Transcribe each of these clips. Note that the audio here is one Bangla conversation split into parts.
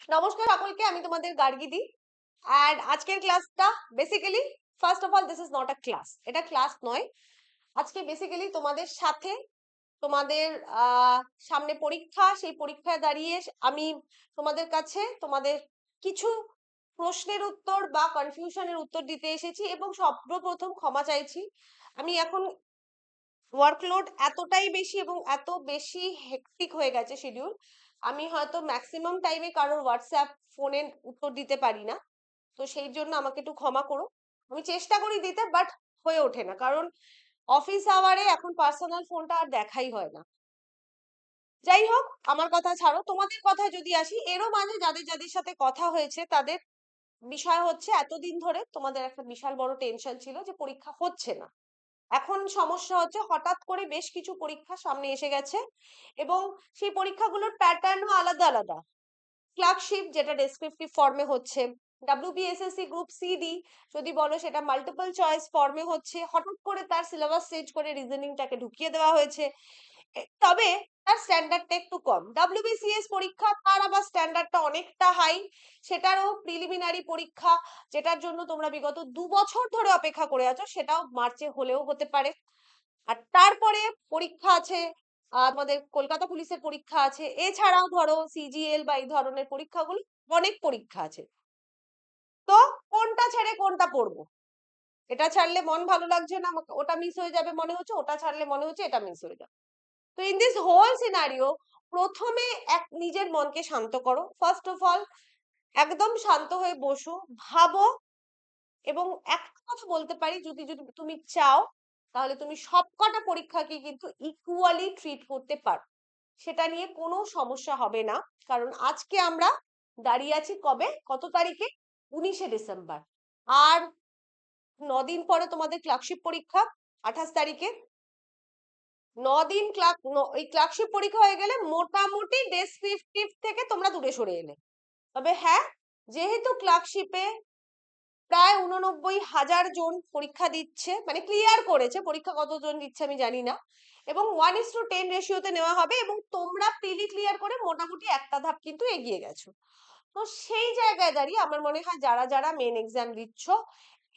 নমস্কার সকলকে, আমি তোমাদের গার্গিদি। অ্যান্ড আজকের ক্লাসটা basically, first of all, this is not a class, এটা ক্লাস নয়। আজকে বেসিক্যালি তোমাদের সাথে তোমাদের সামনে পরীক্ষা, সেই পরীক্ষায় দাঁড়িয়ে আমি তোমাদের কাছে তোমাদের কিছু প্রশ্নের উত্তর বা কনফিউশনের উত্তর দিতে এসেছি এবং সর্বপ্রথম ক্ষমা চাইছি। আমি এখন ওয়ার্কলোড এতটাই বেশি এবং এত বেশি হেক্টিক হয়ে গেছে শিডিউল, আমি হয়তো ম্যাক্সিমাম টাইমে কারোর হোয়াটসঅ্যাপ ফোনে উত্তর দিতে পারি না। তো সেই জন্য আমাকে একটু ক্ষমা করো। আমি চেষ্টা করি দিতে, বাট হয়ে ওঠে না, কারণ অফিস আওয়ারে এখন পার্সোনাল ফোনটা আর দেখাই হয় না। যাই হোক, আমার কথা ছাড়ো, তোমাদের কথায় যদি আসি, এরও মাঝে যাদের যাদের সাথে কথা হয়েছে তাদের বিষয় হচ্ছে এতদিন ধরে তোমাদের একটা বিশাল বড় টেনশন ছিল যে পরীক্ষা হচ্ছে না। এখন সমস্যা হচ্ছে হঠাৎ করে বেশ কিছু পরীক্ষা সামনে এসে গেছে এবং সেই পরীক্ষাগুলোর প্যাটার্নও আলাদা আলাদা। ক্লার্কশিপ যেটা ডেসক্রিপটিভ ফর্মে হচ্ছে, ডাব্লিউবিএসএসসি গ্রুপ সিডি যদি বলো সেটা মাল্টিপল চয়েস ফর্মে হচ্ছে, হঠাৎ করে তার সিলেবাস চেঞ্জ করে রিজনিংটাকে ঢুকিয়ে দেওয়া হয়েছে। তবে তার স্ট্যান্ডার্ডটা একটু কম। ডাব্লিউবিসিএস পরীক্ষা, তার আবার স্ট্যান্ডার্ডটা অনেকটা হাই। সেটারও প্রিলিমিনারি পরীক্ষা, যেটার জন্য তোমরা বিগত 2 বছর ধরে অপেক্ষা করে আছো, সেটাও মার্চে হলেও হতে পারে। আর তারপরে পরীক্ষা আছে, আমাদের কলকাতা পুলিশের পরীক্ষা আছে, এছাড়াও ধরো সিজিএল বা এই ধরনের পরীক্ষাগুলো, অনেক পরীক্ষা আছে। তো কোনটা ছেড়ে কোনটা পড়বো? এটা ছাড়লে মন ভালো লাগছে না, আমাকে ওটা মিস হয়ে যাবে মনে হচ্ছে, ওটা ছাড়লে মনে হচ্ছে এটা মিস হয়ে যাবে। তো ইন দিস হোল সিনারিও, প্রথমে নিজের মনকে শান্ত করো। ফার্স্ট অফ অল, একদম শান্ত হয়ে বসো, ভাবো। এবং একটা কথা বলতে পারি, যদি যদি তুমি চাও তাহলে তুমি সবকটা পরীক্ষাকে কিন্তু ইকুয়ালি ট্রিট করতে পারো, সেটা নিয়ে কোনো সমস্যা হবে না। কারণ আজকে আমরা দাঁড়িয়ে আছি কবে, কত তারিখে? 19শে ডিসেম্বর। আর 9 দিন পরে তোমাদের ক্লার্কশিপ পরীক্ষা, 28 তারিখে। 9 দিন এই ক্লার্কশিপ পরীক্ষা হয়ে গেলে মোটামুটি ডেসক্রিপটিভ থেকে তোমরা দূরে সরে এলে। তবে হ্যাঁ, যেহেতু ক্লার্কশিপে প্রায় 89,000 জন পরীক্ষা দিচ্ছে, মানে ক্লিয়ার করেছে, পরীক্ষা কতজন দিচ্ছে আমি জানি না, এবং 1:10 রেশিওতে নেওয়া হবে, এবং তোমরা প্রিলি ক্লিয়ার করে মোটামুটি একটা ধাপ কিন্তু এগিয়ে গেছো। তো সেই জায়গায় দাঁড়িয়ে আমার মনে হয় যারা যারা মেন এক্সাম দিচ্ছ,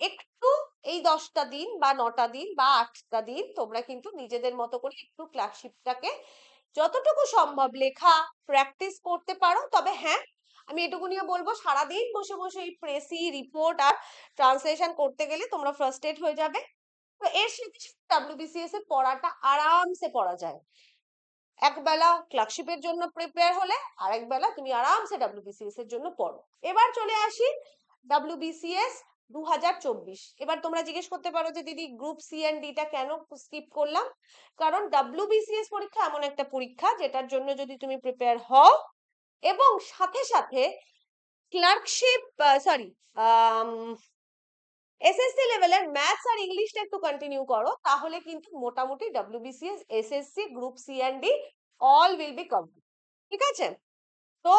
একটু এই 10টা দিন বা 9টা দিন বা 8টা দিন তোমরা কিন্তু নিজেদের মতো করে একটু ক্লার্কশিপটাকে যতটুকু সম্ভব লেখা প্র্যাকটিস করতে পারো। তবে হ্যাঁ, আমি এটুকুনিও বলবো, সারাদিন বসে বসে এই প্রেসি রিপোর্ট আর ট্রান্সলেশন করতে গেলে তোমরা ফ্রাস্ট্রেট হয়ে যাবে। তো এর সাথে ডাব্লিউবিসিএস এর পড়াটা আরামসে পড়া যায়। একবেলা ক্লার্কশিপের জন্য প্রিপেয়ার হলে, আরেক বেলা তুমি আরামসে ডাব্লিউবিসিএস এর জন্য পড়ো। এবার চলে আসি ডাব্লিউবিসিএস 2024। এবার তোমরা জিজ্ঞেস করতে পারো যে দিদি, গ্রুপ সি এন্ড ডি টা কেন স্কিপ করলাম? কারণ ডাব্লিউবিসিএস পরীক্ষা এমন একটা পরীক্ষা যেটার জন্য যদি তুমি প্রিপেয়ার হও এবং সাথে সাথে ক্লার্কশিপ, সরি, এসএসসি লেভেলের ম্যাথস আর ইংলিশটা একটু কন্টিনিউ করো, তাহলে কিন্তু মোটামুটি WBCS, SSC, group C and D all will be complete. ঠিক আছে? তো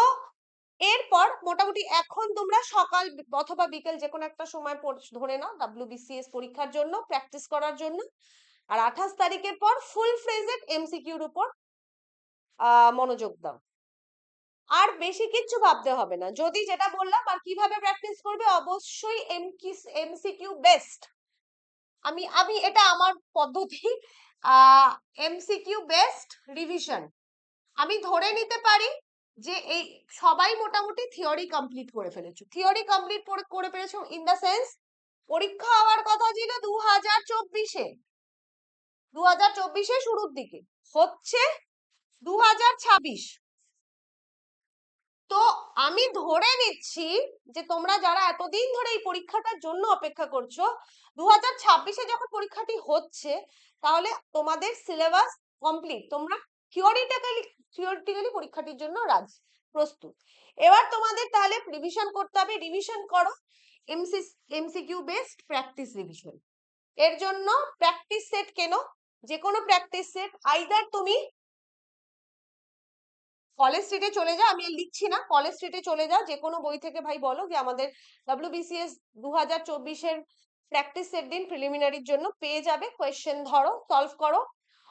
এরপর মোটামুটি এখন তোমরা সকাল অথবা বিকেল যে কোনো একটা সময় ধরে নাও ডাব্লিউবিসিএস পরীক্ষার জন্য প্র্যাকটিস করার জন্য। আর 28 তারিখের পর ফুল ফ্রেজেড এমসিকিউর উপর মনোযোগ দাও। আর বেশি কিচ্ছু ভাবতে হবে না। যদি যেটা বললাম, আর কিভাবে প্র্যাকটিস করবে, অবশ্যই এমসিকিউ বেস্ট। আমি আমি এটা আমার পদ্ধতি, এমসিকিউ বেস্ট রিভিশন। আমি ধরে নিতে পারি যে এই সবাই মোটামুটি থিওরি কমপ্লিট করে ফেলেছো। থিওরি কমপ্লিট করে ফেলেছো ইন দা সেন্স, পরীক্ষা হওয়ার কথা ছিল 2024-এ, 2024-এর শুরুর দিকে, হচ্ছে 2026। তো আমি ধরে নিচ্ছি যে তোমরা যারা এতদিন ধরে এই পরীক্ষাটার জন্য অপেক্ষা করছো, 2026-এ যখন পরীক্ষাটি হচ্ছে, তাহলে তোমাদের সিলেবাস কমপ্লিট, তোমরা থিওরিটিক্যালি পরীক্ষাটির জন্য প্রস্তুত। এবার তোমাদের তাহলে রিভিশন করতে হবে। রিভিশন করো এমসিকিউ বেসড প্র্যাকটিস রিভিশন। এর জন্য প্র্যাকটিস সেট কেনো, যে কোনো প্র্যাকটিস সেট। আইদার তুমি কলেজ স্ট্রিটে চলে যাও, আমি আর লিখছি না, কলেজ স্ট্রিটে চলে যাও, যে কোনো বই থেকে ভাই বলো যে আমাদের ডাব্লিউবিসিএস 2024-এর প্র্যাকটিস সেট দিন, প্রিলিমিনারির জন্য পেয়ে যাবে, কোয়েশ্চেন ধরো, সলভ করো।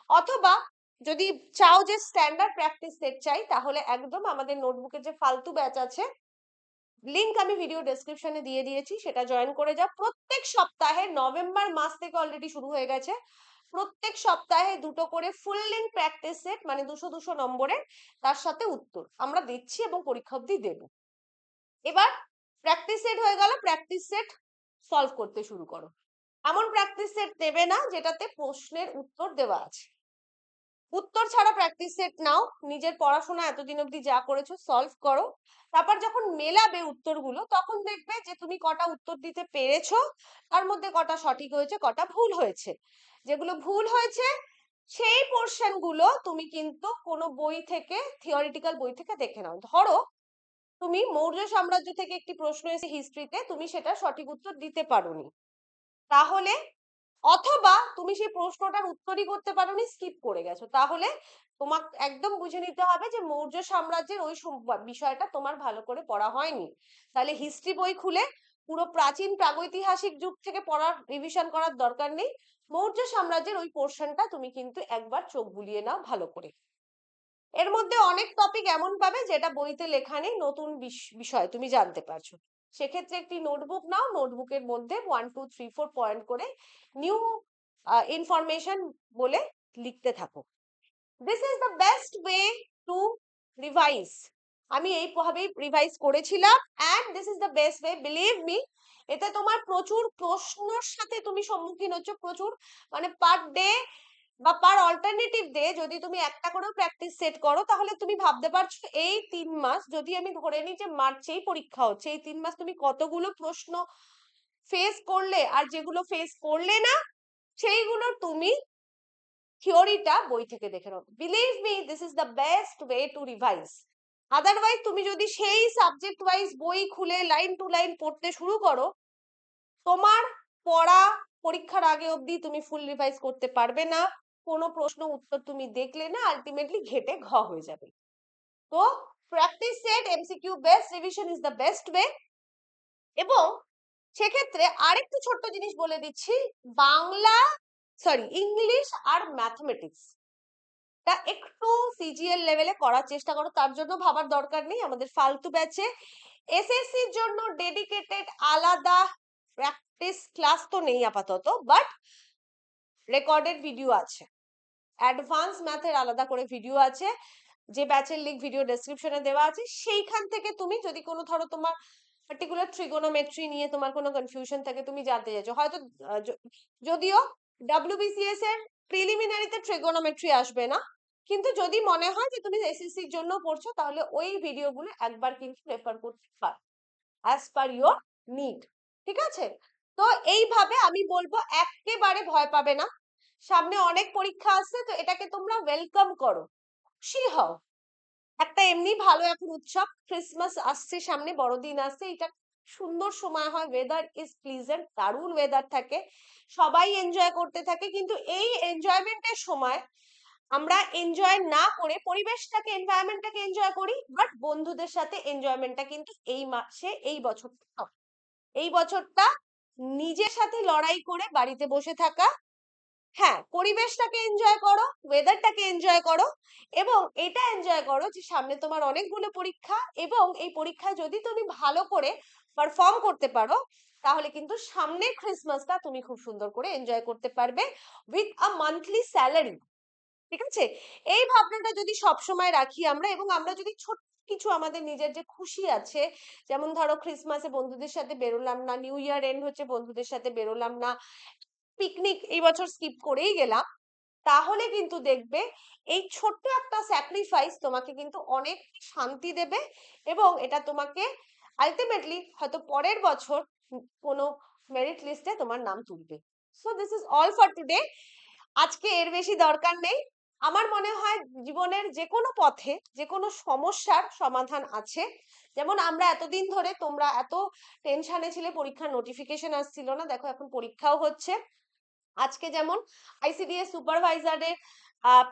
অথবা যদি চাও যে স্ট্যান্ডার্ড প্র্যাকটিস সেট চাই, তাহলে একদম আমাদের নোটবুকের যে ফালতু ব্যাচ আছে লিংক আমি ভিডিও ডেসক্রিপশনে দিয়ে দিয়েছি, সেটা জয়েন করে যাও। প্রত্যেক সপ্তাহে, নভেম্বর মাস থেকে অলরেডি শুরু হয়ে গেছে, প্রত্যেক সপ্তাহে দুটো করে ফুল লেন্থ প্র্যাকটিস সেট, মানে 200 নম্বরের, তার সাথে উত্তর আমরা দিচ্ছি এবং পরীক্ষা অবধি দেব। এবার প্র্যাকটিস সেট হয়ে গেল, প্র্যাকটিস সেট সলভ করতে শুরু করো। এমন প্র্যাকটিস সেট দেবে না যেটাতে প্রশ্নের উত্তর দেওয়া আছে। উত্তর ছাড়া প্র্যাকটিস সেট নাও, নিজের পড়াশোনা এতদিন অবধি যা করেছো সলভ করো, তারপর যখন মেলাবে উত্তরগুলো তখন দেখবে যে তুমি কটা উত্তর দিতে পেরেছো, তার মধ্যে কটা সঠিক হয়েছে, কটা ভুল হয়েছে। যেগুলো ভুল হয়েছে সেই পোর্শন গুলো তুমি কিন্তু কোনো বই থেকে, থিওরিটিক্যাল বই থেকে দেখে নাও। ধরো তুমি মৌর্য সাম্রাজ্য থেকে একটি প্রশ্ন এসে হিস্ট্রিতে, তুমি সেটা সঠিক উত্তর দিতে পারোনি, তাহলে, অথবা তুমি সেই প্রশ্নটার উত্তরই করতে পারোনি, স্কিপ করে গেছো, তাহলে তোমাকে একদম বুঝে নিতে হবে যে মৌর্য সাম্রাজ্যের ওই বিষয়টা তোমার ভালো করে পড়া হয়নি। তাহলে হিস্ট্রি বই খুলে পুরো প্রাচীন প্রাগৈতিহাসিক যুগ থেকে পড়ার রিভিশন করার দরকার নেই, মৌর্য সাম্রাজ্যের ওই পোর্শনটা তুমি কিন্তু একবার চোখ বুলিয়ে নাও ভালো করে। এর মধ্যে অনেক টপিক এমন পাবে যেটা বইতে লেখা নেই, নতুন বিষয় তুমি জানতে পারছো। সেক্ষেত্রে একটি নোটবুক নাও, নোটবুকের মধ্যে 1 2 3 4 পয়েন্ট করে নিউ ইনফরমেশন বলে লিখতে থাকো। This is the best way to revise. আমি এইভাবেই রিভাইজ করেছিলাম, and this is the best way, believe me. এতে তোমার প্রচুর প্রশ্নের সাথে তুমি সম্মুখীন হচ্ছ, প্রচুর, মানে পার ডে বা পার অল্টারনেটিভ ডে যদি তুমি একটা করেও প্র্যাকটিস সেট করো, তাহলে তুমি ভাবতে পারছো এই 3 মাস, যদি আমি ধরে নিই যে মার্চেই পরীক্ষা হচ্ছে, এই 3 মাস তুমি কতগুলো প্রশ্ন ফেস করলে, আর যেগুলো ফেস করলে না সেইগুলো তুমি থিওরিটা বই থেকে দেখে নাও। Believe me, this is the best way to revise. Otherwise তুমি যদি সেই সাবজেক্ট ওয়াইজ বই খুলে লাইন টু লাইন পড়তে শুরু করো, তোমার পড়া পরীক্ষার আগে অবধি তুমি ফুল রিভাইজ করতে পারবে না, কোনো প্রশ্ন উত্তর তুমি দেখলে না, আলটিমেটলি ঘেটে ঘ হয়ে যাবে। তো practice set, MCQ best revision is the best way. এবং সেক্ষেত্রে আরেকটু ছোট্ট জিনিস বলে দিচ্ছি, বাংলা, সরি, ইংলিশ আর ম্যাথমেটিক্স তা একটু সিজিএল লেভেলে করার চেষ্টা করো। তার জন্য ভাবার দরকার নেই, আমাদের ফালতু ব্যাচে এসএসসির জন্য ডেডিকেটেড আলাদা প্র্যাকটিস ক্লাস তো নেই আপাতত, বাট রেকর্ডেড ভিডিও আছে, অ্যাডভান্স ম্যাথের আলাদা করে ভিডিও আছে, যে ব্যাচের লিংক ভিডিও ডেসক্রিপশনে দেওয়া আছে। সেইখান থেকে তুমি যদি কোনো, ধরো তোমার পার্টিকুলার ট্রিগোনোমেট্রি নিয়ে তোমার কোনো কনফিউশন থাকে, তুমি জানতে চাইছো হয়তো, যদিও ডব্লিউবিসিএস এর প্রিলিমিনারিতে ট্রিগোনোমেট্রি আসবে না, কিন্তু যদি মনে হয় যে তুমি এসএসসির জন্য পড়ছো, তাহলে ওই ভিডিওগুলো একবার কিন্তু রেফার করতে পারো অ্যাজ পার ইয়োর নিড। ঠিক আছে? তো এইভাবে আমি বলবো একেবারে ভয় পাবে না, সামনে অনেক পরীক্ষা আসছে, তো এটাকে তোমরা ওয়েলকাম করো, খুশি হও। একটা এমনি ভালো এখন উৎসব, ক্রিসমাস আসছে সামনে, বড়দিন আসছে, এটা সুন্দর সময় হয়, ওয়েদার ইজ প্লিজেন্ট, দারুণ ওয়েদার থাকে, সবাই এনজয় করতে থাকে, কিন্তু এই এনজয়মেন্টের সময় আমরা এনজয় না করে পরিবেশটাকে, এনভায়রনমেন্টটাকে এনজয় করি, বাট বন্ধুদের সাথে এনজয়মেন্টটা কিন্তু এই মাসে, এই বছরটা, এই বছরটা নিজের সাথে লড়াই করে বাড়িতে বসে থাকা। হ্যাঁ, পরিবেশটাকে এনজয় করো, ওয়েদারটাকে এনজয় করো, এবং এটা এনজয় করো যে সামনে তোমার অনেকগুলো পরীক্ষা, এবং এই পরীক্ষায় যদি তুমি ভালো করে পারফর্ম করতে পারো, তাহলে কিন্তু সামনের ক্রিসমাসটা তুমি খুব সুন্দর করে এনজয় করতে পারবে উইথ আ মান্থলি স্যালারি। ঠিক আছে? এই ভাবনাটা যদি সবসময় রাখি আমরা, এবং আমরা যদি ছোট কিছু আমাদের নিজের যে খুশি আছে, যেমন ধরো ক্রিসমাসে বন্ধুদের সাথে বেরোলাম না, নিউ ইয়ার এন্ড হচ্ছে বন্ধুদের সাথে বেরোলাম না, পিকনিক এই বছর স্কিপ করেই গেলাম, তাহলে কিন্তু দেখবে এই ছোট্ট একটা স্যাক্রিফাইস তোমাকে কিন্তু অনেক শান্তি দেবে, এবং এটা তোমাকে আলটিমেটলি হয়তো পরের বছর কোনো মেরিট লিস্টে তোমার নাম তুলবে। So this is all for today. আজকে এর বেশি দরকার নেই। আমার মনে হয় জীবনের যে কোনো পথে যে কোনো সমস্যার সমাধান আছে। যেমন আমরা এতদিন ধরে, তোমরা এত টেনশনে ছিলে, পরীক্ষার নোটিফিকেশন আসছিল না, দেখো এখন পরীক্ষাও হচ্ছে। আজকে যেমন আইসিডিএস সুপারভাইজারের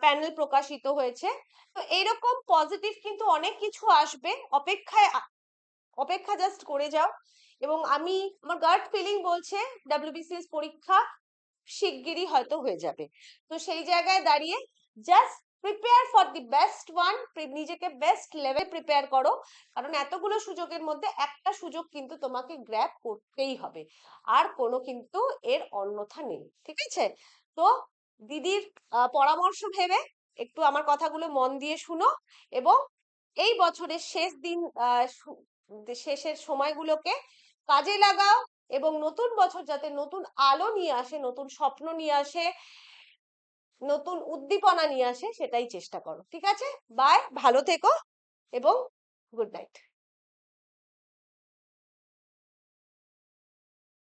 প্যানেল প্রকাশিত হয়েছে, তো এইরকম পজিটিভ কিন্তু অনেক কিছু আসবে, অপেক্ষা জাস্ট করে যাও। এবং আমার গাট ফিলিং বলছে ডাব্লিউবিসিএস পরীক্ষা শিগগিরই হয়তো হয়ে যাবে। তো সেই জায়গায় দাঁড়িয়ে just prepare for the best one, নিজেকে বেস্ট লেভেল প্রিপেয়ার করো, কারণ এতগুলো সুযোগের মধ্যে একটা সুযোগ কিন্তু তোমাকে গ্র্যাব করতেই হবে, আর কোনো কিন্তু এর অন্যথা নেই, ঠিক আছে? তো দিদির পরামর্শ ভেবে একটু আমার কথাগুলো মন দিয়ে শুনো, এবং এই বছরের শেষ দিন শেষের সময়গুলোকে কাজে লাগাও, এবং নতুন বছর যাতে নতুন আলো নিয়ে আসে, নতুন স্বপ্ন নিয়ে আসে, নতুন উদ্দীপনা নিয়ে আসে, সেটাই চেষ্টা করো, ঠিক আছে? বাই, ভালো থেকো এবং গুড নাইট।